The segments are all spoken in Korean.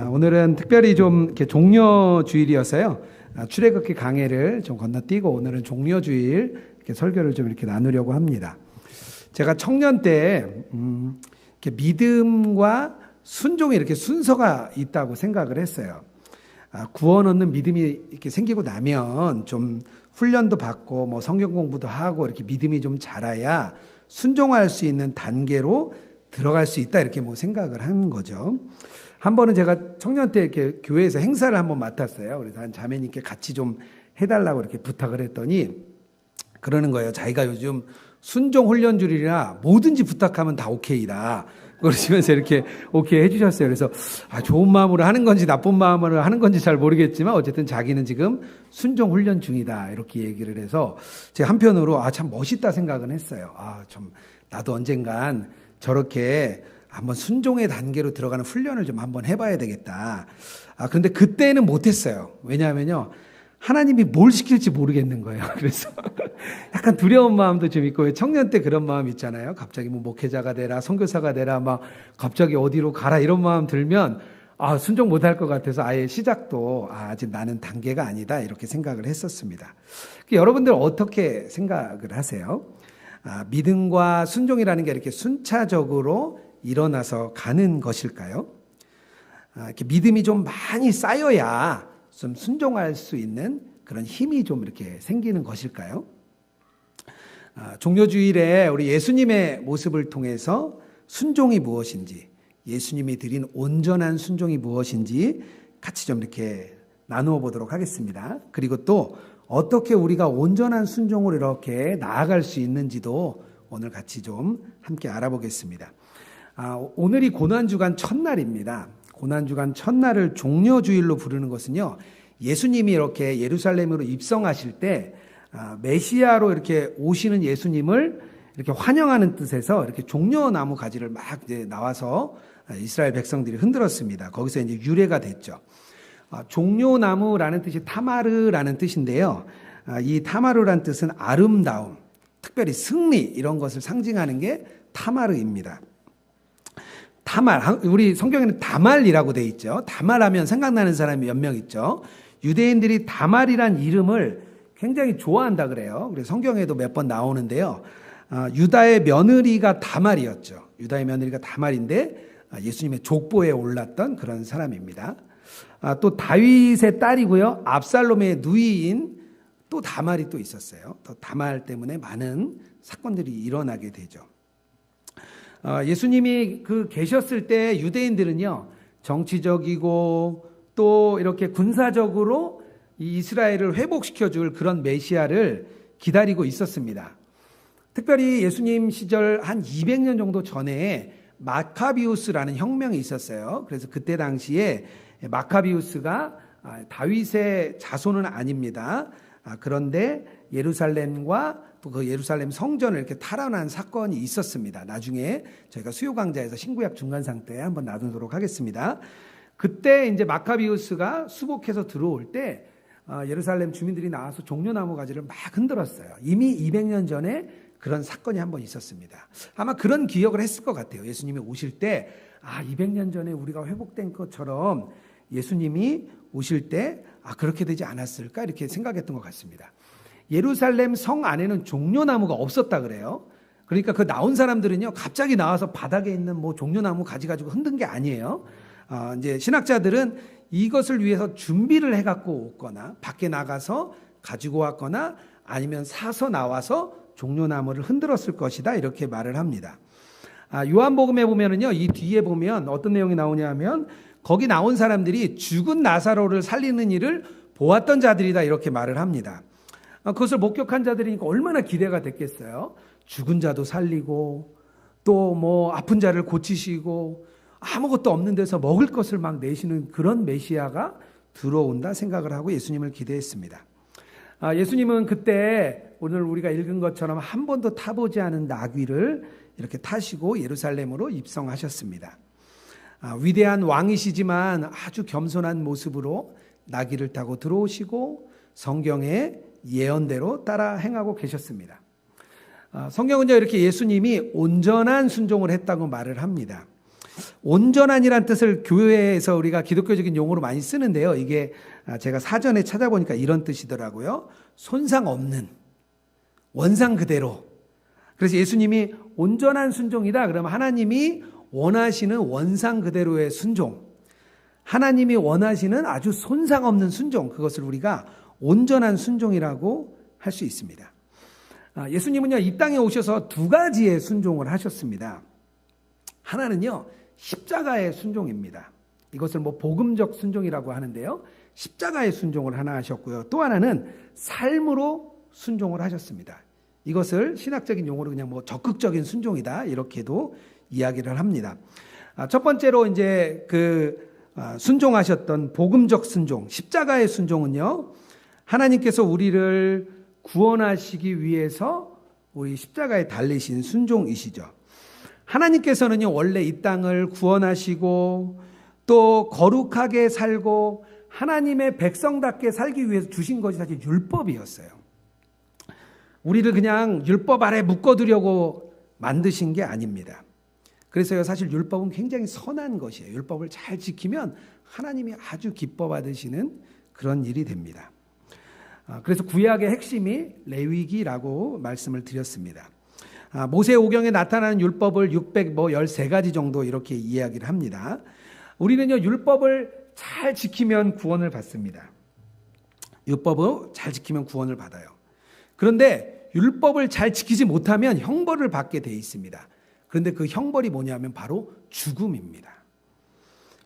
오늘은 특별히 좀 이렇게 종려주일이어서요. 출애굽기 강해를 좀 건너뛰고 오늘은 종려주일 이렇게 설교를 좀 이렇게 나누려고 합니다. 제가 청년 때 이렇게 믿음과 순종이 이렇게 순서가 있다고 생각을 했어요. 구원 얻는 믿음이 이렇게 생기고 나면 좀 훈련도 받고 뭐 성경 공부도 하고 이렇게 믿음이 좀 자라야 순종할 수 있는 단계로 들어갈 수 있다 이렇게 뭐 생각을 하는 거죠. 한 번은 제가 청년 때 이렇게 교회에서 행사를 한번 맡았어요. 그래서 한 자매님께 같이 좀 해달라고 이렇게 부탁을 했더니 그러는 거예요. 자기가 요즘 순종 훈련줄이라 뭐든지 부탁하면 다 오케이다. 그러시면서 이렇게 오케이 해주셨어요. 그래서 좋은 마음으로 하는 건지 나쁜 마음으로 하는 건지 잘 모르겠지만 어쨌든 자기는 지금 순종 훈련 중이다 이렇게 얘기를 해서 제가 한편으로 참 멋있다 생각은 했어요. 좀 나도 언젠간 저렇게 한번 순종의 단계로 들어가는 훈련을 좀 한번 해봐야 되겠다. 그런데 그때는 못했어요. 왜냐하면요. 하나님이 뭘 시킬지 모르겠는 거예요. 그래서 약간 두려운 마음도 좀 있고, 청년 때 그런 마음 있잖아요. 갑자기 뭐 목회자가 되라, 선교사가 되라, 막 갑자기 어디로 가라 이런 마음 들면 순종 못할 것 같아서 아예 시작도 아직 나는 단계가 아니다 이렇게 생각을 했었습니다. 여러분들 어떻게 생각을 하세요? 믿음과 순종이라는 게 이렇게 순차적으로 일어나서 가는 것일까요? 이렇게 믿음이 좀 많이 쌓여야 좀 순종할 수 있는 그런 힘이 좀 이렇게 생기는 것일까요? 종려주일에 우리 예수님의 모습을 통해서 순종이 무엇인지, 예수님이 드린 온전한 순종이 무엇인지 같이 좀 이렇게 나누어 보도록 하겠습니다. 그리고 또 어떻게 우리가 온전한 순종으로 이렇게 나아갈 수 있는지도 오늘 같이 좀 함께 알아보겠습니다. 오늘이 고난주간 첫날입니다. 고난주간 첫날을 종려주일로 부르는 것은요, 예수님이 이렇게 예루살렘으로 입성하실 때 메시아로 이렇게 오시는 예수님을 이렇게 환영하는 뜻에서 이렇게 종려나무 가지를 막 이제 나와서 이스라엘 백성들이 흔들었습니다. 거기서 이제 유래가 됐죠. 종려나무라는 뜻이 타마르라는 뜻인데요. 이 타마르라는 뜻은 아름다움, 특별히 승리 이런 것을 상징하는 게 타마르입니다. 다말, 우리 성경에는 다말이라고 돼 있죠. 다말하면 생각나는 사람이 몇 명 있죠. 유대인들이 다말이란 이름을 굉장히 좋아한다 그래요. 그래서 성경에도 몇 번 나오는데요. 유다의 며느리가 다말이었죠. 유다의 며느리가 다말인데 예수님의 족보에 올랐던 그런 사람입니다. 또 다윗의 딸이고요. 압살롬의 누이인 또 다말이 또 있었어요. 또 다말 때문에 많은 사건들이 일어나게 되죠. 예수님이 계셨을 때 유대인들은요, 정치적이고 또 이렇게 군사적으로 이 이스라엘을 회복시켜줄 그런 메시아를 기다리고 있었습니다. 특별히 예수님 시절 한 200년 정도 전에 마카비우스라는 혁명이 있었어요. 그래서 그때 당시에 마카비우스가 다윗의 자손은 아닙니다. 그런데 예루살렘과 또 그 예루살렘 성전을 이렇게 탈환한 사건이 있었습니다. 나중에 저희가 수요 강좌에서 신구약 중간상 때 한번 나누도록 하겠습니다. 그때 이제 마카비우스가 수복해서 들어올 때 예루살렘 주민들이 나와서 종려나무 가지를 막 흔들었어요. 이미 200년 전에 그런 사건이 한번 있었습니다. 아마 그런 기억을 했을 것 같아요. 예수님이 오실 때 200년 전에 우리가 회복된 것처럼 예수님이 오실 때 그렇게 되지 않았을까 이렇게 생각했던 것 같습니다. 예루살렘 성 안에는 종려나무가 없었다 그래요. 그러니까 그 나온 사람들은요, 갑자기 나와서 바닥에 있는 뭐 종려나무 가지 가지고 흔든 게 아니에요. 이제 신학자들은 이것을 위해서 준비를 해갖고 오거나 밖에 나가서 가지고 왔거나 아니면 사서 나와서 종려나무를 흔들었을 것이다 이렇게 말을 합니다. 요한복음에 보면은요, 이 뒤에 보면 어떤 내용이 나오냐면 거기 나온 사람들이 죽은 나사로를 살리는 일을 보았던 자들이다 이렇게 말을 합니다. 그것을 목격한 자들이니까 얼마나 기대가 됐겠어요. 죽은 자도 살리고 또 뭐 아픈 자를 고치시고 아무것도 없는 데서 먹을 것을 막 내시는 그런 메시아가 들어온다 생각을 하고 예수님을 기대했습니다. 예수님은 그때 오늘 우리가 읽은 것처럼 한 번도 타보지 않은 나귀를 이렇게 타시고 예루살렘으로 입성하셨습니다. 위대한 왕이시지만 아주 겸손한 모습으로 나귀를 타고 들어오시고 성경의 예언대로 따라 행하고 계셨습니다. 성경은요, 이렇게 예수님이 온전한 순종을 했다고 말을 합니다. 온전한이란 뜻을 교회에서 우리가 기독교적인 용어로 많이 쓰는데요. 이게 제가 사전에 찾아보니까 이런 뜻이더라고요. 손상 없는, 원상 그대로. 그래서 예수님이 온전한 순종이다. 그러면 하나님이 원하시는 원상 그대로의 순종, 하나님이 원하시는 아주 손상 없는 순종, 그것을 우리가 온전한 순종이라고 할 수 있습니다. 예수님은요, 이 땅에 오셔서 두 가지의 순종을 하셨습니다. 하나는요, 십자가의 순종입니다. 이것을 복음적 순종이라고 하는데요. 십자가의 순종을 하나 하셨고요. 또 하나는 삶으로 순종을 하셨습니다. 이것을 신학적인 용어로 그냥 적극적인 순종이다, 이렇게도 이야기를 합니다. 첫 번째로 이제 순종하셨던 복음적 순종, 십자가의 순종은요, 하나님께서 우리를 구원하시기 위해서 우리 십자가에 달리신 순종이시죠. 하나님께서는요, 원래 이 땅을 구원하시고 또 거룩하게 살고 하나님의 백성답게 살기 위해서 주신 것이 사실 율법이었어요. 우리를 그냥 율법 아래 묶어두려고 만드신 게 아닙니다. 그래서요, 사실 율법은 굉장히 선한 것이에요. 율법을 잘 지키면 하나님이 아주 기뻐 받으시는 그런 일이 됩니다. 그래서 구약의 핵심이 레위기라고 말씀을 드렸습니다. 모세오경에 나타나는 율법을 613가지 정도 이렇게 이야기를 합니다. 우리는요, 율법을 잘 지키면 구원을 받습니다. 율법을 잘 지키면 구원을 받아요. 그런데 율법을 잘 지키지 못하면 형벌을 받게 돼 있습니다. 그런데 그 형벌이 뭐냐면 바로 죽음입니다.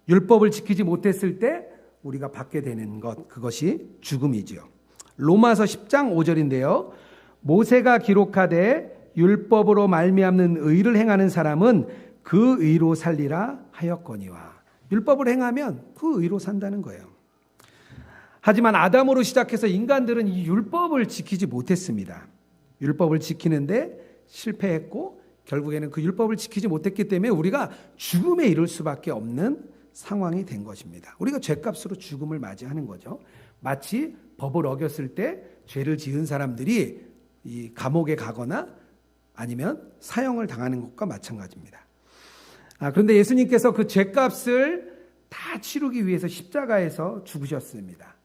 율법을 지키지 못했을 때 우리가 받게 되는 것, 그것이 죽음이지요. 로마서 10장 5절인데요. 모세가 기록하되 율법으로 말미암는 의를 행하는 사람은 그 의로 살리라 하였거니와. 율법을 행하면 그 의로 산다는 거예요. 하지만 아담으로 시작해서 인간들은 이 율법을 지키지 못했습니다. 율법을 지키는데 실패했고 결국에는 그 율법을 지키지 못했기 때문에 우리가 죽음에 이를 수밖에 없는 상황이 된 것입니다. 우리가 죄값으로 죽음을 맞이하는 거죠. 마치 법을 어겼을 때 죄를 지은 사람들이 이 감옥에 가거나 아니면 사형을 당하는 것과 마찬가지입니다. 그런데 예수님께서 그 죄값을 다 치르기 위해서 십자가에서 죽으셨습니다.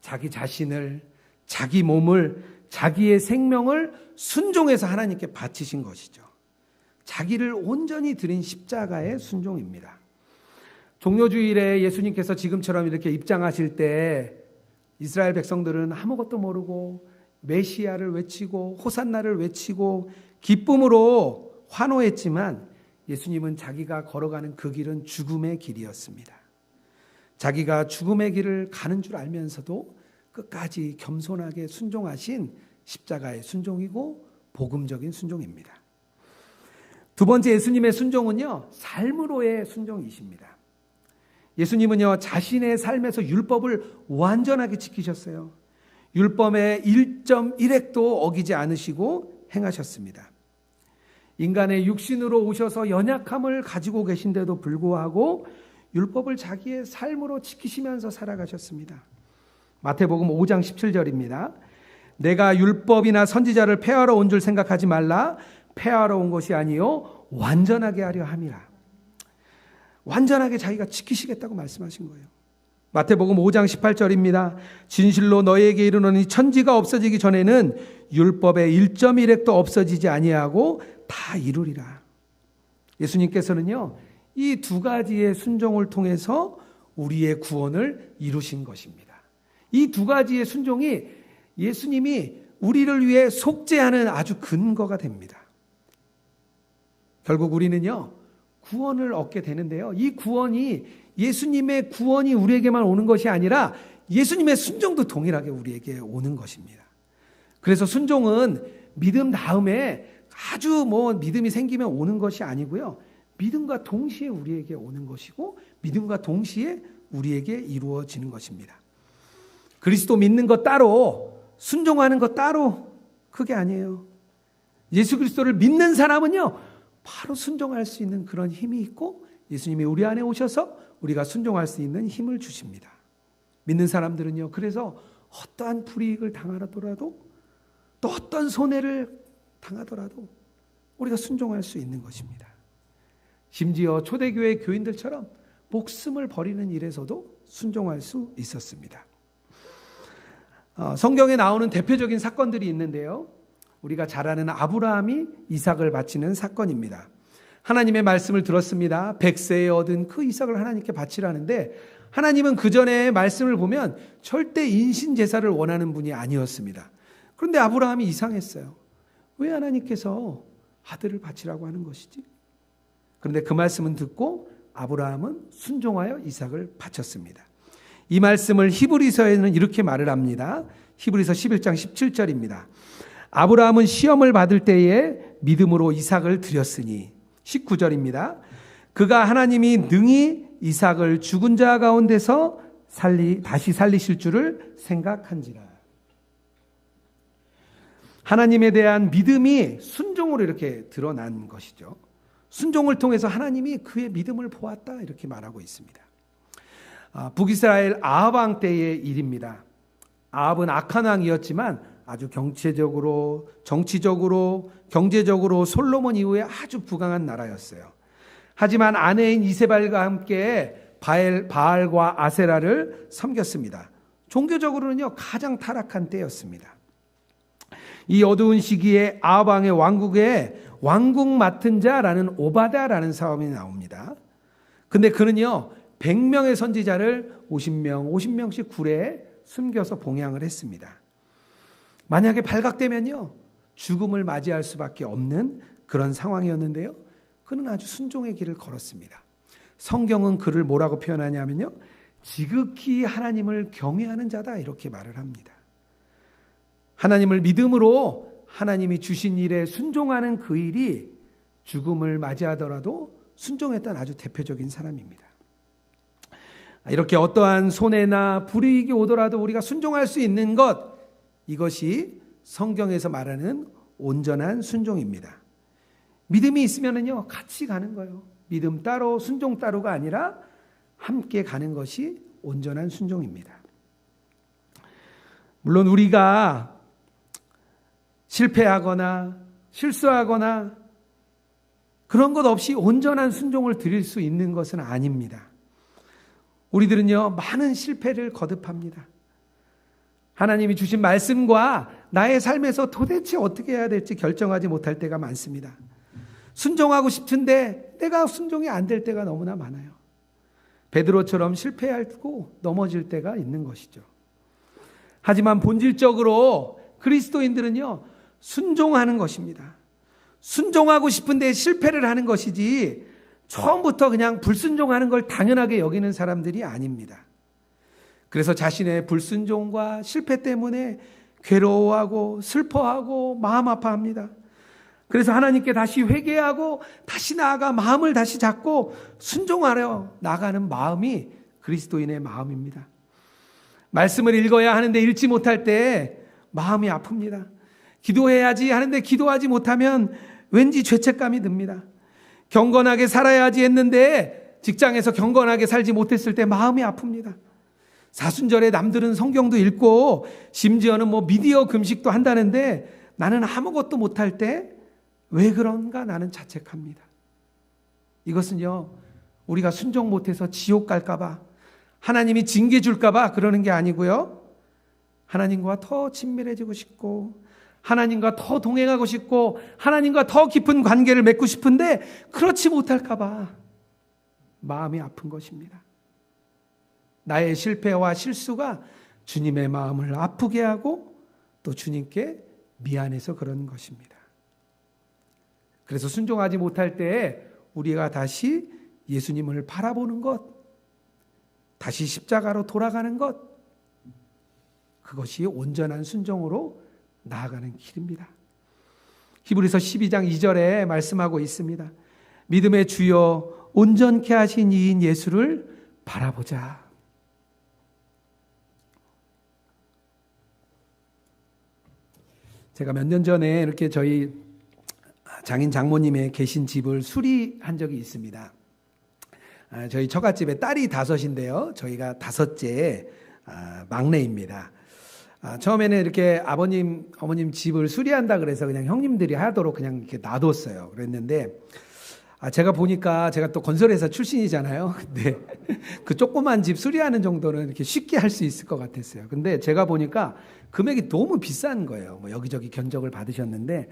자기 자신을, 자기 몸을, 자기의 생명을 순종해서 하나님께 바치신 것이죠. 자기를 온전히 드린 십자가의 순종입니다. 종료주일에 예수님께서 지금처럼 이렇게 입장하실 때 이스라엘 백성들은 아무것도 모르고 메시아를 외치고 호산나를 외치고 기쁨으로 환호했지만 예수님은 자기가 걸어가는 그 길은 죽음의 길이었습니다. 자기가 죽음의 길을 가는 줄 알면서도 끝까지 겸손하게 순종하신 십자가의 순종이고 복음적인 순종입니다. 두 번째 예수님의 순종은요, 삶으로의 순종이십니다. 예수님은요, 자신의 삶에서 율법을 완전하게 지키셨어요. 율법의 1.1획도 어기지 않으시고 행하셨습니다. 인간의 육신으로 오셔서 연약함을 가지고 계신데도 불구하고 율법을 자기의 삶으로 지키시면서 살아가셨습니다. 마태복음 5장 17절입니다. 내가 율법이나 선지자를 폐하러 온 줄 생각하지 말라. 폐하러 온 것이 아니요 완전하게 하려 함이라. 완전하게 자기가 지키시겠다고 말씀하신 거예요. 마태복음 5장 18절입니다. 진실로 너희에게 이르노니 천지가 없어지기 전에는 율법의 1.1획도 없어지지 아니하고 다 이루리라. 예수님께서는요, 이 두 가지의 순종을 통해서 우리의 구원을 이루신 것입니다. 이 두 가지의 순종이 예수님이 우리를 위해 속죄하는 아주 근거가 됩니다. 결국 우리는요, 구원을 얻게 되는데요. 이 구원이 예수님의 구원이 우리에게만 오는 것이 아니라 예수님의 순종도 동일하게 우리에게 오는 것입니다. 그래서 순종은 믿음 다음에 아주 믿음이 생기면 오는 것이 아니고요. 믿음과 동시에 우리에게 오는 것이고 믿음과 동시에 우리에게 이루어지는 것입니다. 그리스도 믿는 것 따로, 순종하는 것 따로, 그게 아니에요. 예수 그리스도를 믿는 사람은요, 바로 순종할 수 있는 그런 힘이 있고 예수님이 우리 안에 오셔서 우리가 순종할 수 있는 힘을 주십니다. 믿는 사람들은요, 그래서 어떠한 불이익을 당하더라도 또 어떤 손해를 당하더라도 우리가 순종할 수 있는 것입니다. 심지어 초대교회 교인들처럼 목숨을 버리는 일에서도 순종할 수 있었습니다. 성경에 나오는 대표적인 사건들이 있는데요. 우리가 잘 아는 아브라함이 이삭을 바치는 사건입니다. 하나님의 말씀을 들었습니다. 100세에 얻은 그 이삭을 하나님께 바치라는데 하나님은 그 전에 말씀을 보면 절대 인신 제사를 원하는 분이 아니었습니다. 그런데 아브라함이 이상했어요. 왜 하나님께서 아들을 바치라고 하는 것이지? 그런데 그 말씀은 듣고 아브라함은 순종하여 이삭을 바쳤습니다. 이 말씀을 히브리서에는 이렇게 말을 합니다. 히브리서 11장 17절입니다. 아브라함은 시험을 받을 때에 믿음으로 이삭을 드렸으니 19절입니다. 그가 하나님이 능히 이삭을 죽은 자 가운데서 다시 살리실 줄을 생각한지라. 하나님에 대한 믿음이 순종으로 이렇게 드러난 것이죠. 순종을 통해서 하나님이 그의 믿음을 보았다 이렇게 말하고 있습니다. 북이스라엘 아합 왕 때의 일입니다. 아합은 악한 왕이었지만 아주 정치적으로, 경제적으로 솔로몬 이후에 아주 부강한 나라였어요. 하지만 아내인 이세벨과 함께 바알과 아세라를 섬겼습니다. 종교적으로는요 가장 타락한 때였습니다. 이 어두운 시기에 아합 왕의 왕국에 왕국 맡은 자라는 오바다라는 사람이 나옵니다. 근데 그는요 100명의 선지자를 50명씩 굴에 숨겨서 봉양을 했습니다. 만약에 발각되면요 죽음을 맞이할 수밖에 없는 그런 상황이었는데요. 그는 아주 순종의 길을 걸었습니다. 성경은 그를 뭐라고 표현하냐면요. 지극히 하나님을 경외하는 자다 이렇게 말을 합니다. 하나님을 믿음으로 하나님이 주신 일에 순종하는 그 일이 죽음을 맞이하더라도 순종했던 아주 대표적인 사람입니다. 이렇게 어떠한 손해나 불이익이 오더라도 우리가 순종할 수 있는 것, 이것이 성경에서 말하는 온전한 순종입니다. 믿음이 있으면요 같이 가는 거예요. 믿음 따로 순종 따로가 아니라 함께 가는 것이 온전한 순종입니다. 물론 우리가 실패하거나 실수하거나 그런 것 없이 온전한 순종을 드릴 수 있는 것은 아닙니다. 우리들은요 많은 실패를 거듭합니다. 하나님이 주신 말씀과 나의 삶에서 도대체 어떻게 해야 될지 결정하지 못할 때가 많습니다. 순종하고 싶은데 내가 순종이 안 될 때가 너무나 많아요. 베드로처럼 실패하고 넘어질 때가 있는 것이죠. 하지만 본질적으로 그리스도인들은요 순종하는 것입니다. 순종하고 싶은데 실패를 하는 것이지 처음부터 그냥 불순종하는 걸 당연하게 여기는 사람들이 아닙니다. 그래서 자신의 불순종과 실패 때문에 괴로워하고 슬퍼하고 마음 아파합니다. 그래서 하나님께 다시 회개하고 다시 나아가 마음을 다시 잡고 순종하려 나가는 마음이 그리스도인의 마음입니다. 말씀을 읽어야 하는데 읽지 못할 때 마음이 아픕니다. 기도해야지 하는데 기도하지 못하면 왠지 죄책감이 듭니다. 경건하게 살아야지 했는데 직장에서 경건하게 살지 못했을 때 마음이 아픕니다. 사순절에 남들은 성경도 읽고 심지어는 미디어 금식도 한다는데 나는 아무것도 못할 때 왜 그런가 나는 자책합니다. 이것은요 우리가 순종 못해서 지옥 갈까봐 하나님이 징계 줄까봐 그러는 게 아니고요. 하나님과 더 친밀해지고 싶고 하나님과 더 동행하고 싶고 하나님과 더 깊은 관계를 맺고 싶은데 그렇지 못할까봐 마음이 아픈 것입니다. 나의 실패와 실수가 주님의 마음을 아프게 하고 또 주님께 미안해서 그런 것입니다. 그래서 순종하지 못할 때에 우리가 다시 예수님을 바라보는 것, 다시 십자가로 돌아가는 것, 그것이 온전한 순종으로 나아가는 길입니다. 히브리서 12장 2절에 말씀하고 있습니다. 믿음의 주여 온전케 하신 이인 예수를 바라보자. 제가 몇 년 전에 이렇게 저희 장인 장모님의 계신 집을 수리한 적이 있습니다. 저희 처갓집에 딸이 5인데요. 저희가 5째 막내입니다. 처음에는 이렇게 아버님, 어머님 집을 수리한다 그래서 그냥 형님들이 하도록 그냥 이렇게 놔뒀어요. 그랬는데 제가 보니까 제가 또 건설회사 출신이잖아요. 근데 그 조그만 집 수리하는 정도는 이렇게 쉽게 할 수 있을 것 같았어요. 근데 제가 보니까 금액이 너무 비싼 거예요. 뭐 여기저기 견적을 받으셨는데,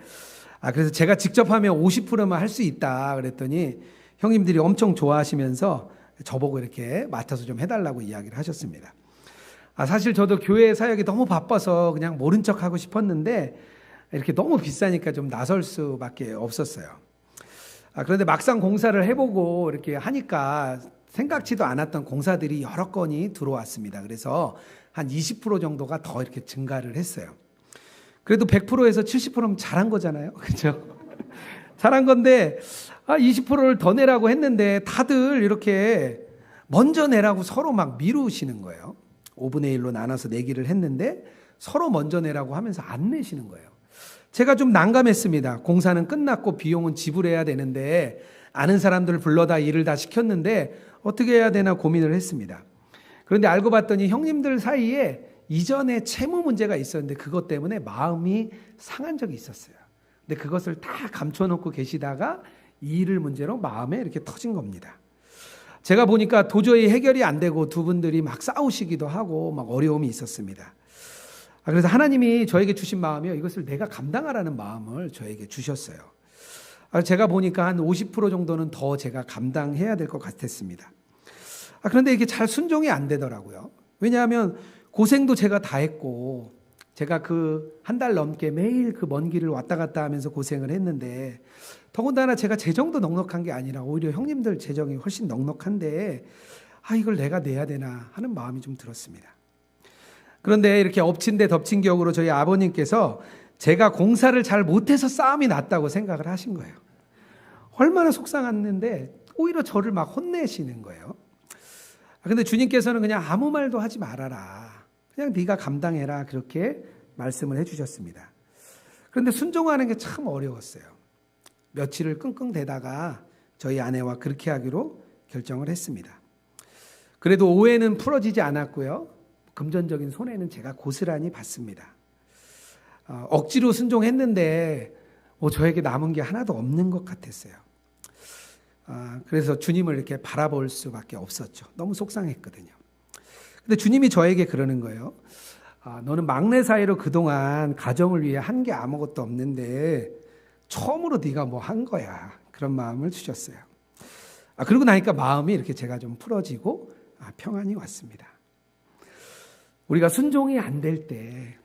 그래서 제가 직접 하면 50%만 할 수 있다 그랬더니 형님들이 엄청 좋아하시면서 저보고 이렇게 맡아서 좀 해달라고 이야기를 하셨습니다. 사실 저도 교회 사역이 너무 바빠서 그냥 모른 척 하고 싶었는데 이렇게 너무 비싸니까 좀 나설 수밖에 없었어요. 그런데 막상 공사를 해보고 이렇게 하니까 생각지도 않았던 공사들이 여러 건이 들어왔습니다. 그래서 한 20% 정도가 더 이렇게 증가를 했어요. 그래도 100%에서 70%면 잘한 거잖아요. 그렇죠? 잘한 건데 20%를 더 내라고 했는데 다들 이렇게 먼저 내라고 서로 막 미루시는 거예요. 5분의 1로 나눠서 내기를 했는데 서로 먼저 내라고 하면서 안 내시는 거예요. 제가 좀 난감했습니다. 공사는 끝났고 비용은 지불해야 되는데 아는 사람들을 불러다 일을 다 시켰는데 어떻게 해야 되나 고민을 했습니다. 그런데 알고 봤더니 형님들 사이에 이전에 채무 문제가 있었는데 그것 때문에 마음이 상한 적이 있었어요. 근데 그것을 다 감춰놓고 계시다가 이 일을 문제로 마음에 이렇게 터진 겁니다. 제가 보니까 도저히 해결이 안 되고 두 분들이 막 싸우시기도 하고 막 어려움이 있었습니다. 그래서 하나님이 저에게 주신 마음이요, 이것을 내가 감당하라는 마음을 저에게 주셨어요. 제가 보니까 한 50% 정도는 더 제가 감당해야 될 것 같았습니다. 그런데 이게 잘 순종이 안 되더라고요. 왜냐하면 고생도 제가 다 했고 제가 그 한 달 넘게 매일 그 먼 길을 왔다 갔다 하면서 고생을 했는데 더군다나 제가 재정도 넉넉한 게 아니라 오히려 형님들 재정이 훨씬 넉넉한데 이걸 내가 내야 되나 하는 마음이 좀 들었습니다. 그런데 이렇게 엎친 데 덮친 격으로 저희 아버님께서 제가 공사를 잘 못해서 싸움이 났다고 생각을 하신 거예요. 얼마나 속상했는데 오히려 저를 막 혼내시는 거예요. 근데 주님께서는 그냥 아무 말도 하지 말아라. 그냥 네가 감당해라. 그렇게 말씀을 해주셨습니다. 그런데 순종하는 게 참 어려웠어요. 며칠을 끙끙대다가 저희 아내와 그렇게 하기로 결정을 했습니다. 그래도 오해는 풀어지지 않았고요. 금전적인 손해는 제가 고스란히 봤습니다. 억지로 순종했는데 저에게 남은 게 하나도 없는 것 같았어요. 그래서 주님을 이렇게 바라볼 수밖에 없었죠. 너무 속상했거든요. 근데 주님이 저에게 그러는 거예요. 너는 막내 사이로 그동안 가정을 위해 한 게 아무것도 없는데 처음으로 네가 뭐 한 거야. 그런 마음을 주셨어요. 그러고 나니까 마음이 이렇게 제가 좀 풀어지고 평안이 왔습니다. 우리가 순종이 안 될 때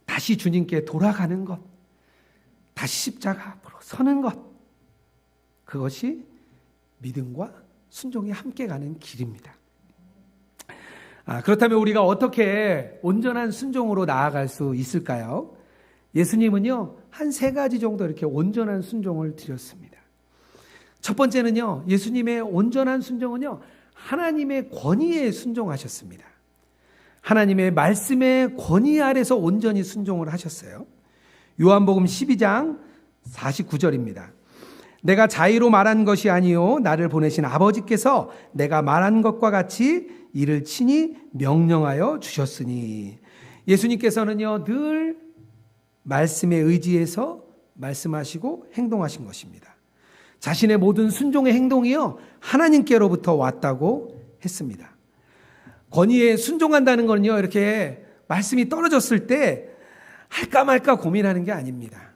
다시 주님께 돌아가는 것, 다시 십자가 앞으로 서는 것, 그것이 믿음과 순종이 함께 가는 길입니다. 그렇다면 우리가 어떻게 온전한 순종으로 나아갈 수 있을까요? 예수님은요, 한 3가지 정도 이렇게 온전한 순종을 드렸습니다. 첫 번째는요, 예수님의 온전한 순종은요, 하나님의 권위에 순종하셨습니다. 하나님의 말씀의 권위 아래서 온전히 순종을 하셨어요. 요한복음 12장 49절입니다. 내가 자의로 말한 것이 아니요 나를 보내신 아버지께서 내가 말한 것과 같이 이를 친히 명령하여 주셨으니. 예수님께서는요 늘 말씀에 의지해서 말씀하시고 행동하신 것입니다. 자신의 모든 순종의 행동이요 하나님께로부터 왔다고 했습니다. 권위에 순종한다는 건요 이렇게 말씀이 떨어졌을 때 할까 말까 고민하는 게 아닙니다.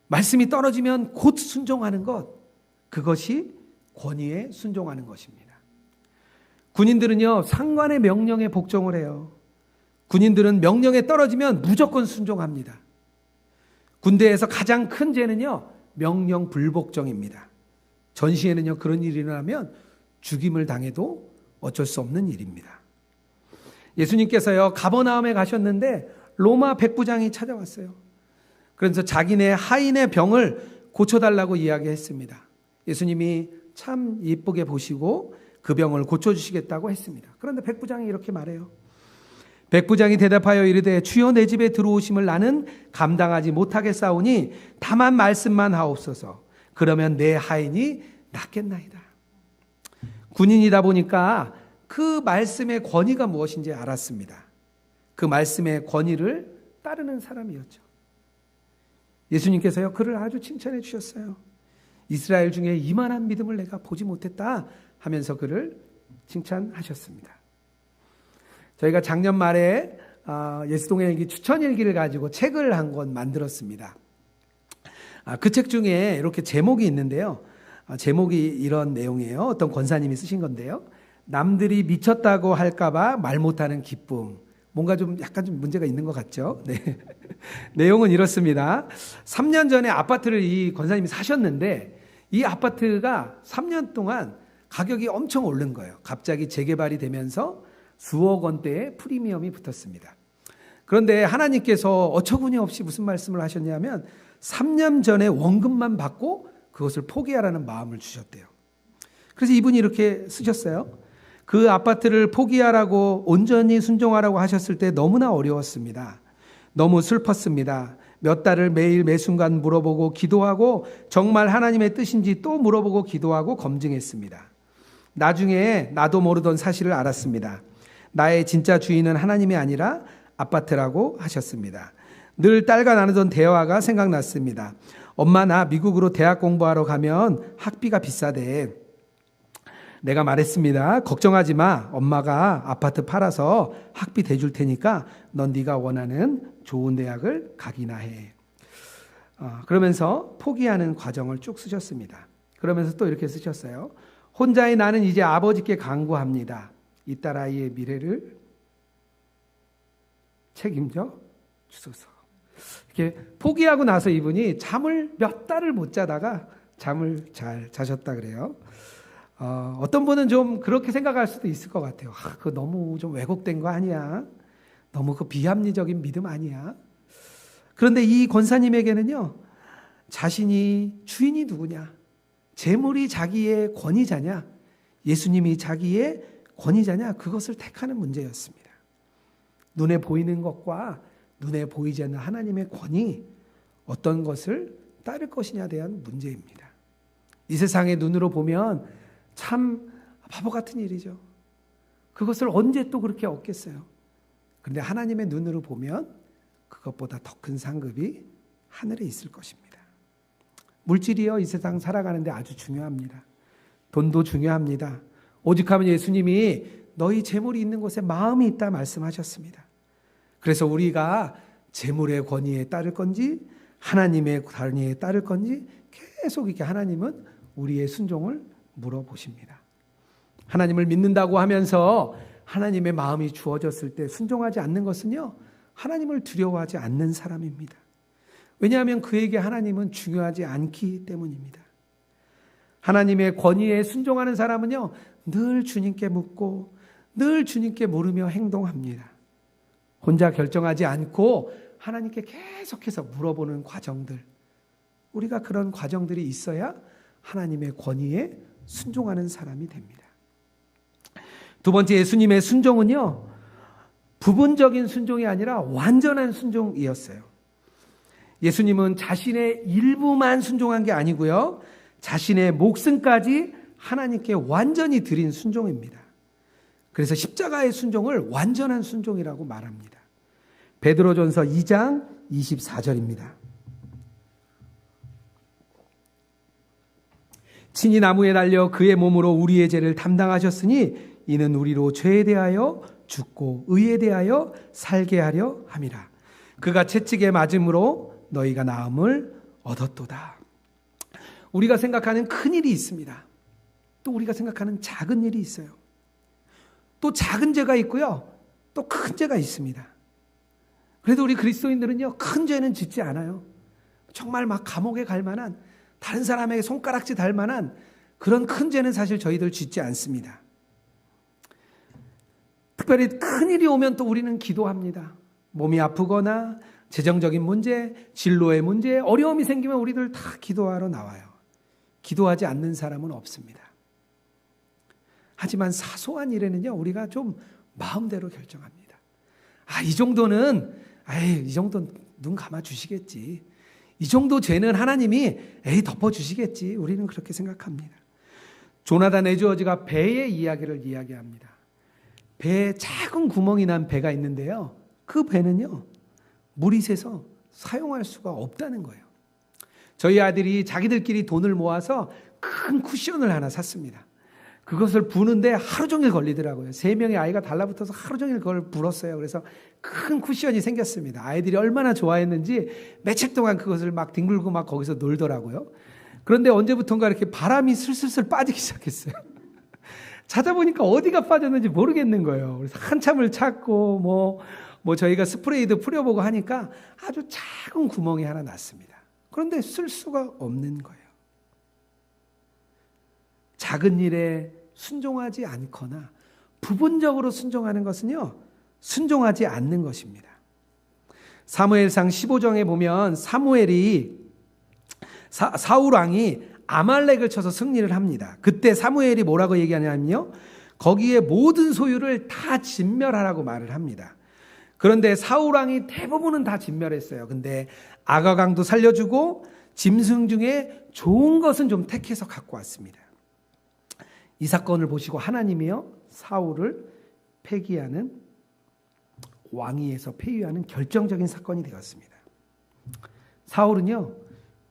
말씀이 떨어지면 곧 순종하는 것, 그것이 권위에 순종하는 것입니다. 군인들은요 상관의 명령에 복종을 해요. 군인들은 명령에 떨어지면 무조건 순종합니다. 군대에서 가장 큰 죄는요 명령 불복종입니다. 전시에는요 그런 일이 일어나면 죽임을 당해도 어쩔 수 없는 일입니다. 예수님께서요 가버나움에 가셨는데 로마 백부장이 찾아왔어요. 그래서 자기네 하인의 병을 고쳐달라고 이야기했습니다. 예수님이 참 예쁘게 보시고 그 병을 고쳐주시겠다고 했습니다. 그런데 백부장이 이렇게 말해요. 백부장이 대답하여 이르되 주여 내 집에 들어오심을 나는 감당하지 못하겠사오니 다만 말씀만 하옵소서. 그러면 내 하인이 낫겠나이다. 군인이다 보니까 그 말씀의 권위가 무엇인지 알았습니다. 그 말씀의 권위를 따르는 사람이었죠. 예수님께서요 그를 아주 칭찬해 주셨어요. 이스라엘 중에 이만한 믿음을 내가 보지 못했다 하면서 그를 칭찬하셨습니다. 저희가 작년 말에 예수동의 일기 추천일기를 가지고 책을 한 권 만들었습니다. 그 책 중에 이렇게 제목이 있는데요. 제목이 이런 내용이에요. 어떤 권사님이 쓰신 건데요. 남들이 미쳤다고 할까봐 말 못하는 기쁨. 뭔가 좀 약간 좀 문제가 있는 것 같죠? 네. 내용은 이렇습니다. 3년 전에 아파트를 이 권사님이 사셨는데 이 아파트가 3년 동안 가격이 엄청 오른 거예요. 갑자기 재개발이 되면서 수억 원대의 프리미엄이 붙었습니다. 그런데 하나님께서 어처구니 없이 무슨 말씀을 하셨냐면 3년 전에 원금만 받고 그것을 포기하라는 마음을 주셨대요. 그래서 이분이 이렇게 쓰셨어요. 그 아파트를 포기하라고 온전히 순종하라고 하셨을 때 너무나 어려웠습니다. 너무 슬펐습니다. 몇 달을 매일 매순간 물어보고 기도하고 정말 하나님의 뜻인지 또 물어보고 기도하고 검증했습니다. 나중에 나도 모르던 사실을 알았습니다. 나의 진짜 주인은 하나님이 아니라 아파트라고 하셨습니다. 늘 딸과 나누던 대화가 생각났습니다. 엄마, 나 미국으로 대학 공부하러 가면 학비가 비싸대. 내가 말했습니다. 걱정하지 마. 엄마가 아파트 팔아서 학비 대줄 테니까 넌 네가 원하는 좋은 대학을 가기나 해. 그러면서 포기하는 과정을 쭉 쓰셨습니다. 그러면서 또 이렇게 쓰셨어요. 혼자의 나는 이제 아버지께 간구합니다. 이 딸아이의 미래를 책임져 주소서. 이렇게 포기하고 나서 이분이 잠을 몇 달을 못 자다가 잠을 잘 자셨다 그래요. 어떤 분은 좀 그렇게 생각할 수도 있을 것 같아요. 그거 너무 좀 왜곡된 거 아니야? 너무 그 비합리적인 믿음 아니야? 그런데 이 권사님에게는요, 자신이 주인이 누구냐? 재물이 자기의 권위자냐? 예수님이 자기의 권위자냐? 그것을 택하는 문제였습니다. 눈에 보이는 것과 눈에 보이지 않는 하나님의 권위, 어떤 것을 따를 것이냐에 대한 문제입니다. 이 세상의 눈으로 보면 참 바보 같은 일이죠. 그것을 언제 또 그렇게 얻겠어요? 그런데 하나님의 눈으로 보면 그것보다 더 큰 상급이 하늘에 있을 것입니다. 물질이요, 이 세상 살아가는데 아주 중요합니다. 돈도 중요합니다. 오직하면 예수님이 너희 재물이 있는 곳에 마음이 있다 말씀하셨습니다. 그래서 우리가 재물의 권위에 따를 건지 하나님의 권위에 따를 건지 계속 이렇게 하나님은 우리의 순종을 물어보십니다. 하나님을 믿는다고 하면서 하나님의 마음이 주어졌을 때 순종하지 않는 것은요, 하나님을 두려워하지 않는 사람입니다. 왜냐하면 그에게 하나님은 중요하지 않기 때문입니다. 하나님의 권위에 순종하는 사람은요, 늘 주님께 묻고 늘 주님께 물으며 행동합니다. 혼자 결정하지 않고 하나님께 계속해서 물어보는 과정들, 우리가 그런 과정들이 있어야 하나님의 권위에 순종하는 사람이 됩니다. 두 번째, 예수님의 순종은요, 부분적인 순종이 아니라 완전한 순종이었어요. 예수님은 자신의 일부만 순종한 게 아니고요, 자신의 목숨까지 하나님께 완전히 드린 순종입니다. 그래서 십자가의 순종을 완전한 순종이라고 말합니다. 베드로전서 2장 24절입니다. 친히 나무에 달려 그의 몸으로 우리의 죄를 담당하셨으니 이는 우리로 죄에 대하여 죽고 의에 대하여 살게 하려 함이라. 그가 채찍에 맞음으로 너희가 나음을 얻었도다. 우리가 생각하는 큰 일이 있습니다. 또 우리가 생각하는 작은 일이 있어요. 또 작은 죄가 있고요, 또 큰 죄가 있습니다. 그래도 우리 그리스도인들은요, 큰 죄는 짓지 않아요. 정말 막 감옥에 갈 만한, 다른 사람에게 손가락질 달 만한 그런 큰 죄는 사실 저희들 짓지 않습니다. 특별히 큰 일이 오면 또 우리는 기도합니다. 몸이 아프거나 재정적인 문제, 진로의 문제, 어려움이 생기면 우리들 다 기도하러 나와요. 기도하지 않는 사람은 없습니다. 하지만 사소한 일에는요, 우리가 좀 마음대로 결정합니다. 이 정도는, 이 정도는 눈 감아 주시겠지. 이 정도 죄는 하나님이 덮어주시겠지. 우리는 그렇게 생각합니다. 조나단 에드워즈가 배의 이야기를 이야기합니다. 배에 작은 구멍이 난 배가 있는데요, 그 배는요, 물이 새서 사용할 수가 없다는 거예요. 저희 아들이 자기들끼리 돈을 모아서 큰 쿠션을 하나 샀습니다. 그것을 부는데 하루 종일 걸리더라고요. 3명의 아이가 달라붙어서 하루 종일 그걸 불었어요. 그래서 큰 쿠션이 생겼습니다. 아이들이 얼마나 좋아했는지 며칠 동안 그것을 막 뒹굴고 막 거기서 놀더라고요. 그런데 언제부턴가 이렇게 바람이 슬슬슬 빠지기 시작했어요. 찾아보니까 어디가 빠졌는지 모르겠는 거예요. 그래서 한참을 찾고 뭐 저희가 스프레이도 뿌려보고 하니까 아주 작은 구멍이 하나 났습니다. 그런데 쓸 수가 없는 거예요. 작은 일에 순종하지 않거나 부분적으로 순종하는 것은요, 순종하지 않는 것입니다. 사무엘상 15장에 보면 사울 왕이 아말렉을 쳐서 승리를 합니다. 그때 사무엘이 뭐라고 얘기하냐면요, 거기에 모든 소유를 다 진멸하라고 말을 합니다. 그런데 사울 왕이 대부분은 다 진멸했어요. 근데 아가강도 살려주고 짐승 중에 좋은 것은 좀 택해서 갖고 왔습니다. 이 사건을 보시고 하나님이요, 사울을 폐기하는, 왕위에서 폐위하는 결정적인 사건이 되었습니다. 사울은요,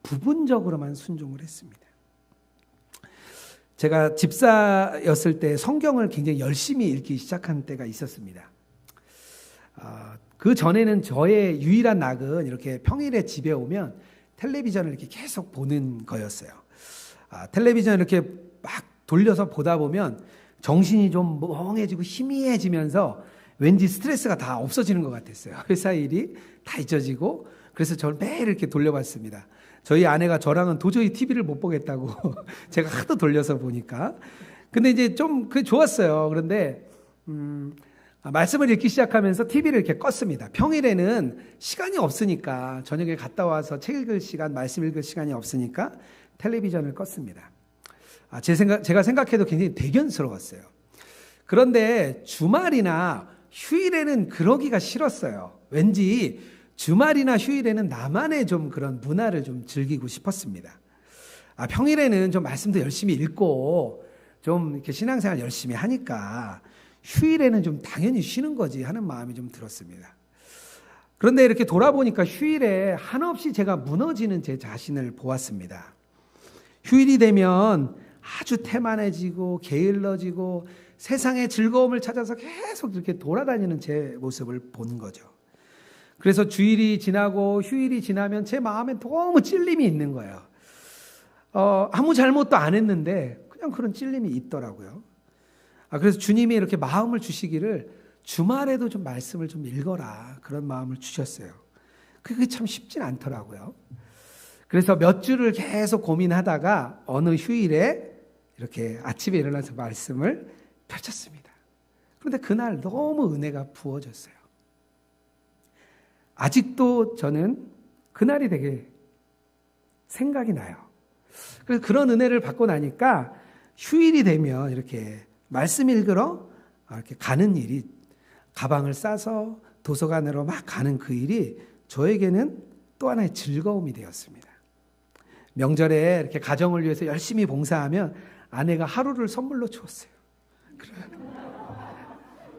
부분적으로만 순종을 했습니다. 제가 집사였을 때 성경을 굉장히 열심히 읽기 시작한 때가 있었습니다. 그 전에는 저의 유일한 낙은 이렇게 평일에 집에 오면 텔레비전을 이렇게 계속 보는 거였어요. 텔레비전 이렇게 막 돌려서 보다 보면 정신이 좀 멍해지고 희미해지면서 왠지 스트레스가 다 없어지는 것 같았어요. 회사 일이 다 잊어지고, 그래서 저를 매일 이렇게 돌려봤습니다. 저희 아내가 저랑은 도저히 TV를 못 보겠다고 제가 하도 돌려서 보니까. 근데 이제 좀 그게 좋았어요. 그런데 말씀을 읽기 시작하면서 TV를 이렇게 껐습니다. 평일에는 시간이 없으니까, 저녁에 갔다 와서 책 읽을 시간, 말씀 읽을 시간이 없으니까 텔레비전을 껐습니다. 제가 생각해도 굉장히 대견스러웠어요. 그런데 주말이나 휴일에는 그러기가 싫었어요. 왠지 주말이나 휴일에는 나만의 좀 그런 문화를 좀 즐기고 싶었습니다. 평일에는 좀 말씀도 열심히 읽고 좀 이렇게 신앙생활 열심히 하니까 휴일에는 좀 당연히 쉬는 거지 하는 마음이 좀 들었습니다. 그런데 이렇게 돌아보니까 휴일에 한없이 제가 무너지는 제 자신을 보았습니다. 휴일이 되면 아주 태만해지고 게을러지고 세상의 즐거움을 찾아서 계속 이렇게 돌아다니는 제 모습을 본 거죠. 그래서 주일이 지나고 휴일이 지나면 제 마음에 너무 찔림이 있는 거예요. 아무 잘못도 안 했는데 그냥 그런 찔림이 있더라고요. 그래서 주님이 이렇게 마음을 주시기를 주말에도 좀 말씀을 좀 읽어라, 그런 마음을 주셨어요. 그게 참 쉽진 않더라고요. 그래서 몇 주를 계속 고민하다가 어느 휴일에 이렇게 아침에 일어나서 말씀을 펼쳤습니다. 그런데 그날 너무 은혜가 부어졌어요. 아직도 저는 그날이 되게 생각이 나요. 그래서 그런 은혜를 받고 나니까 휴일이 되면 이렇게 말씀 읽으러 이렇게 가는 일이, 가방을 싸서 도서관으로 막 가는 그 일이 저에게는 또 하나의 즐거움이 되었습니다. 명절에 이렇게 가정을 위해서 열심히 봉사하면 아내가 하루를 선물로 주었어요.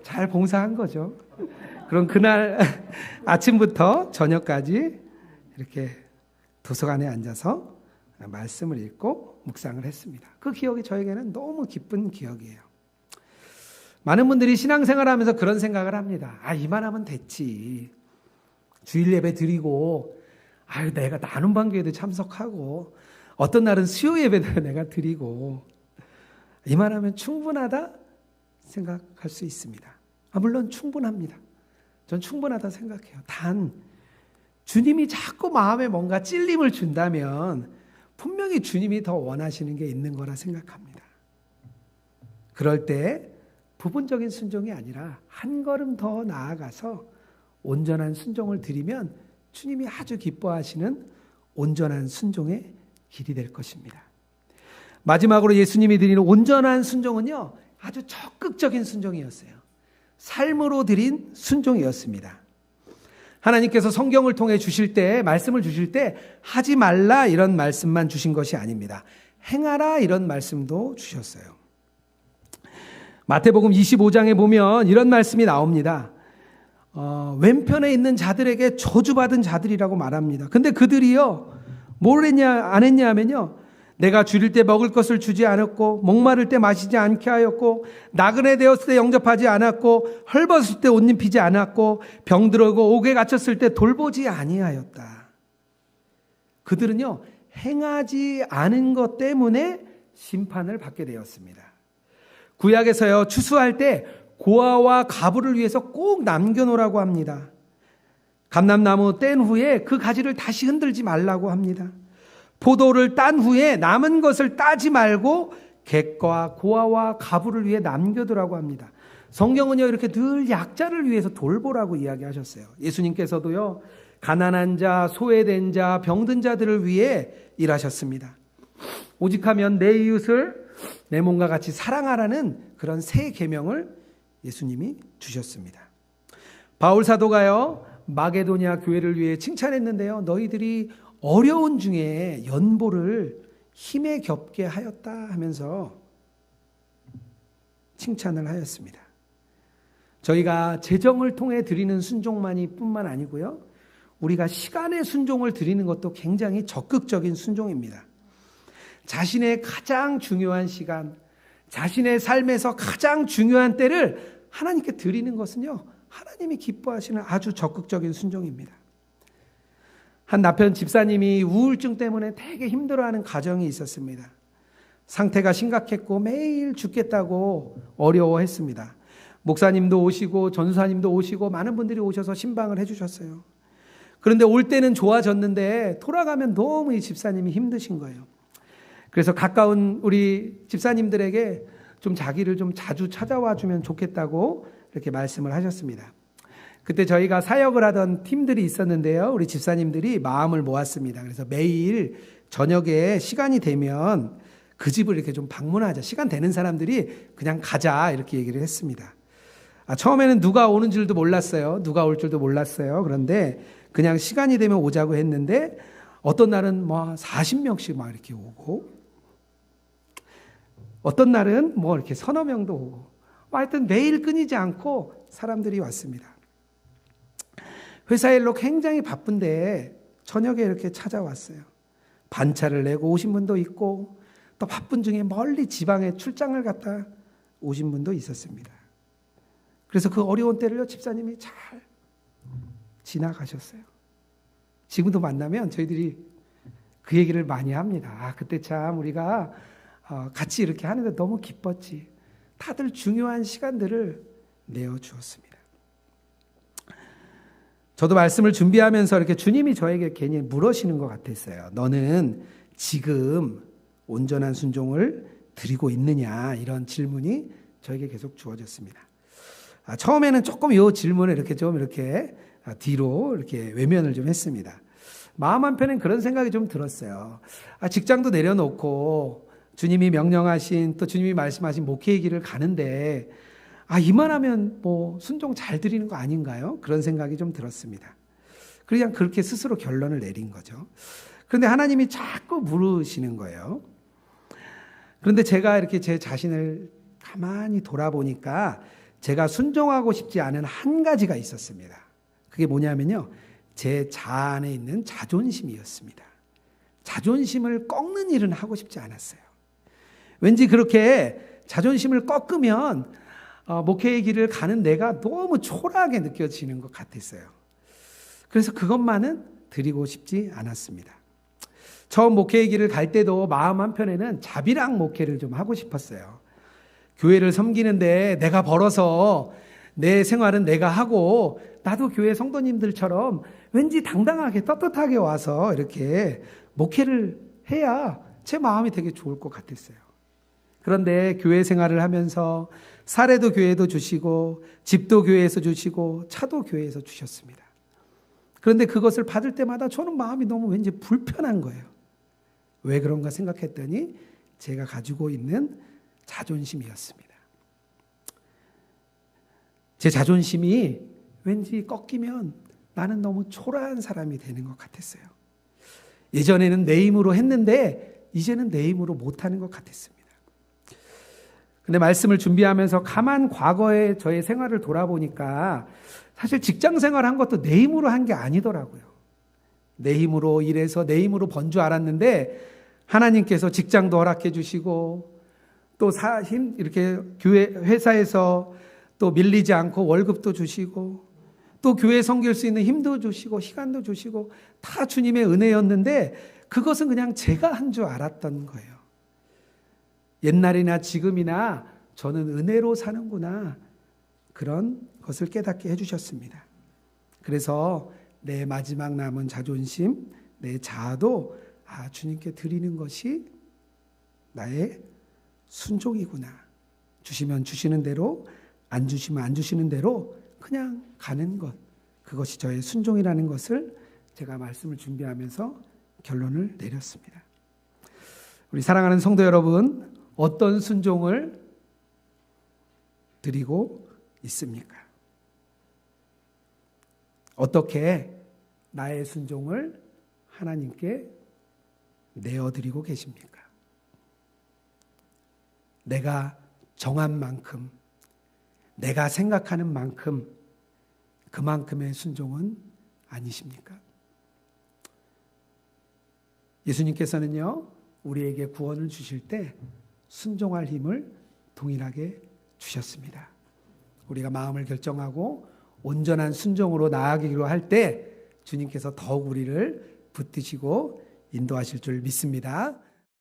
잘 봉사한 거죠. 그럼 그날 아침부터 저녁까지 이렇게 도서관에 앉아서 말씀을 읽고 묵상을 했습니다. 그 기억이 저에게는 너무 기쁜 기억이에요. 많은 분들이 신앙생활하면서 그런 생각을 합니다. 이만하면 됐지. 주일 예배 드리고, 내가 나눔 반교회도 참석하고, 어떤 날은 수요 예배도 내가 드리고, 이만하면 충분하다 생각할 수 있습니다. 물론 충분합니다. 전 충분하다 생각해요. 단 주님이 자꾸 마음에 뭔가 찔림을 준다면 분명히 주님이 더 원하시는 게 있는 거라 생각합니다. 그럴 때 부분적인 순종이 아니라 한 걸음 더 나아가서 온전한 순종을 드리면 주님이 아주 기뻐하시는 온전한 순종의 길이 될 것입니다. 마지막으로 예수님이 드리는 온전한 순종은요, 아주 적극적인 순종이었어요. 삶으로 드린 순종이었습니다. 하나님께서 성경을 통해 주실 때, 말씀을 주실 때 하지 말라 이런 말씀만 주신 것이 아닙니다. 행하라 이런 말씀도 주셨어요. 마태복음 25장에 보면 이런 말씀이 나옵니다. 왼편에 있는 자들에게 저주받은 자들이라고 말합니다. 근데 그들이요, 뭘 했냐 안 했냐 하면요, 내가 줄일 때 먹을 것을 주지 않았고, 목마를 때 마시지 않게 하였고, 나그네 되었을 때 영접하지 않았고, 헐벗을 때 옷 입히지 않았고, 병들고 옥에 갇혔을 때 돌보지 아니하였다. 그들은요, 행하지 않은 것 때문에 심판을 받게 되었습니다. 구약에서요, 추수할 때 고아와 가부를 위해서 꼭 남겨놓으라고 합니다. 감람나무 뗀 후에 그 가지를 다시 흔들지 말라고 합니다. 포도를 딴 후에 남은 것을 따지 말고 객과 고아와 가부를 위해 남겨두라고 합니다. 성경은요, 이렇게 늘 약자를 위해서 돌보라고 이야기하셨어요. 예수님께서도요, 가난한 자, 소외된 자, 병든 자들을 위해 일하셨습니다. 오직하면 내 이웃을 내 몸과 같이 사랑하라는 그런 새 계명을 예수님이 주셨습니다. 바울 사도가요, 마게도냐 교회를 위해 칭찬했는데요, 너희들이 어려운 중에 연보를 힘에 겹게 하였다 하면서 칭찬을 하였습니다. 저희가 재정을 통해 드리는 순종만이 뿐만 아니고요, 우리가 시간의 순종을 드리는 것도 굉장히 적극적인 순종입니다. 자신의 가장 중요한 시간, 자신의 삶에서 가장 중요한 때를 하나님께 드리는 것은요, 하나님이 기뻐하시는 아주 적극적인 순종입니다. 한 남편 집사님이 우울증 때문에 되게 힘들어하는 가정이 있었습니다. 상태가 심각했고 매일 죽겠다고 어려워했습니다. 목사님도 오시고 전사님도 오시고 많은 분들이 오셔서 신방을 해주셨어요. 그런데 올 때는 좋아졌는데 돌아가면 너무 이 집사님이 힘드신 거예요. 그래서 가까운 우리 집사님들에게 좀 자기를 좀 자주 찾아와 주면 좋겠다고 이렇게 말씀을 하셨습니다. 그때 저희가 사역을 하던 팀들이 있었는데요, 우리 집사님들이 마음을 모았습니다. 그래서 매일 저녁에 시간이 되면 그 집을 이렇게 좀 방문하자, 시간 되는 사람들이 그냥 가자, 이렇게 얘기를 했습니다. 처음에는 누가 오는 줄도 몰랐어요. 누가 올 줄도 몰랐어요. 그런데 그냥 시간이 되면 오자고 했는데 어떤 날은 뭐 40명씩 막 이렇게 오고, 어떤 날은 뭐 이렇게 서너 명도 오고, 하여튼 매일 끊이지 않고 사람들이 왔습니다. 회사 일로 굉장히 바쁜데 저녁에 이렇게 찾아왔어요. 반차를 내고 오신 분도 있고, 또 바쁜 중에 멀리 지방에 출장을 갔다 오신 분도 있었습니다. 그래서 그 어려운 때를요, 집사님이 잘 지나가셨어요. 지금도 만나면 저희들이 그 얘기를 많이 합니다. 그때 참 우리가 같이 이렇게 하는데 너무 기뻤지. 다들 중요한 시간들을 내어주었습니다. 저도 말씀을 준비하면서 이렇게 주님이 저에게 괜히 물으시는 것 같았어요. 너는 지금 온전한 순종을 드리고 있느냐, 이런 질문이 저에게 계속 주어졌습니다. 처음에는 조금 이 질문을 이렇게 좀 이렇게 뒤로 이렇게 외면을 좀 했습니다. 마음 한편엔 그런 생각이 좀 들었어요. 직장도 내려놓고 주님이 명령하신, 또 주님이 말씀하신 목회의 길을 가는데 이만하면 뭐 순종 잘 드리는 거 아닌가요? 그런 생각이 좀 들었습니다. 그냥 그렇게 스스로 결론을 내린 거죠. 그런데 하나님이 자꾸 물으시는 거예요. 그런데 제가 이렇게 제 자신을 가만히 돌아보니까 제가 순종하고 싶지 않은 한 가지가 있었습니다. 그게 뭐냐면요, 제 자아에 있는 자존심이었습니다. 자존심을 꺾는 일은 하고 싶지 않았어요. 왠지 그렇게 자존심을 꺾으면 목회의 길을 가는 내가 너무 초라하게 느껴지는 것 같았어요. 그래서 그것만은 드리고 싶지 않았습니다. 처음 목회의 길을 갈 때도 마음 한편에는 자비랑 목회를 좀 하고 싶었어요. 교회를 섬기는데 내가 벌어서 내 생활은 내가 하고, 나도 교회 성도님들처럼 왠지 당당하게 떳떳하게 와서 이렇게 목회를 해야 제 마음이 되게 좋을 것 같았어요. 그런데 교회 생활을 하면서 사례도 교회도 주시고, 집도 교회에서 주시고, 차도 교회에서 주셨습니다. 그런데 그것을 받을 때마다 저는 마음이 너무 왠지 불편한 거예요. 왜 그런가 생각했더니 제가 가지고 있는 자존심이었습니다. 제 자존심이 왠지 꺾이면 나는 너무 초라한 사람이 되는 것 같았어요. 예전에는 내 힘으로 했는데 이제는 내 힘으로 못하는 것 같았습니다. 근데 말씀을 준비하면서 가만 과거의 저의 생활을 돌아보니까 사실 직장 생활한 것도 내 힘으로 한 게 아니더라고요. 내 힘으로 일해서 내 힘으로 번 줄 알았는데 하나님께서 직장도 허락해 주시고 또 이렇게 교회 회사에서 또 밀리지 않고 월급도 주시고 또 교회 섬길 수 있는 힘도 주시고 시간도 주시고 다 주님의 은혜였는데 그것은 그냥 제가 한 줄 알았던 거예요. 옛날이나 지금이나 저는 은혜로 사는구나. 그런 것을 깨닫게 해주셨습니다. 그래서 내 마지막 남은 자존심, 내 자아도 주님께 드리는 것이 나의 순종이구나. 주시면 주시는 대로, 안 주시면 안 주시는 대로 그냥 가는 것. 그것이 저의 순종이라는 것을 제가 말씀을 준비하면서 결론을 내렸습니다. 우리 사랑하는 성도 여러분, 어떤 순종을 드리고 있습니까? 어떻게 나의 순종을 하나님께 내어드리고 계십니까? 내가 정한 만큼, 내가 생각하는 만큼, 그만큼의 순종은 아니십니까? 예수님께서는요, 우리에게 구원을 주실 때 순종할 힘을 동일하게 주셨습니다. 우리가 마음을 결정하고 온전한 순종으로 나아가기로 할 때 주님께서 더욱 우리를 붙드시고 인도하실 줄 믿습니다.